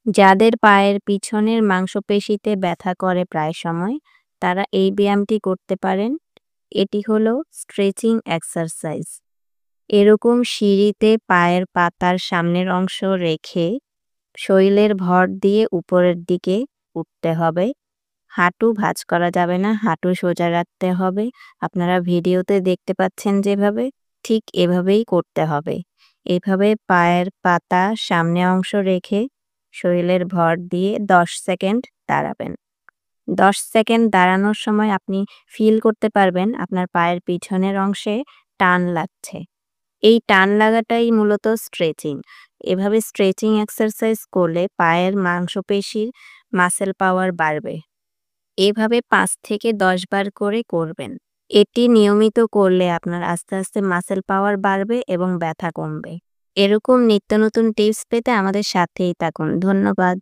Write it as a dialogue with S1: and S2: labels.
S1: যাদের পায়ের পিছনের মাংসপেশিতে ব্যথা করে প্রায় সময়, তারা এই ব্যায়ামটি করতে পারেন। এটি হলো স্ট্রেচিং এক্সারসাইজ। এরকম সিঁড়িতে পায়ের পাতার সামনের অংশ রেখে শরীরের ভর দিয়ে উপরের দিকে উঠতে হবে। হাঁটু ভাঁজ করা যাবে না, হাঁটু সোজা রাখতে হবে। আপনারা ভিডিওতে দেখতে পাচ্ছেন যেভাবে, ঠিক এভাবেই করতে হবে। এভাবে পায়ের পাতা সামনে অংশ রেখে শরীরের ভর দিয়ে ১০ সেকেন্ড দাঁড়াবেন। ১০ সেকেন্ড দাঁড়ানোর সময় আপনি ফিল করতে পারবেন আপনার পায়ের পিছনের অংশে টান লাগছে। এই টান লাগাটাই মূলত স্ট্রেচিং। এভাবে স্ট্রেচিং এক্সারসাইজ করলে পায়ের মাংসপেশির মাসল পাওয়ার বাড়বে। এভাবে ৫ থেকে ১০ বার করে করবেন। এটি নিয়মিত করলে আপনার আস্তে, আস্তে মাসল পাওয়ার বাড়বে এবং ব্যথা কমবে। এরকম নিত্য নতুন টিপস পেতে আমাদের সাথেই থাকুন। ধন্যবাদ।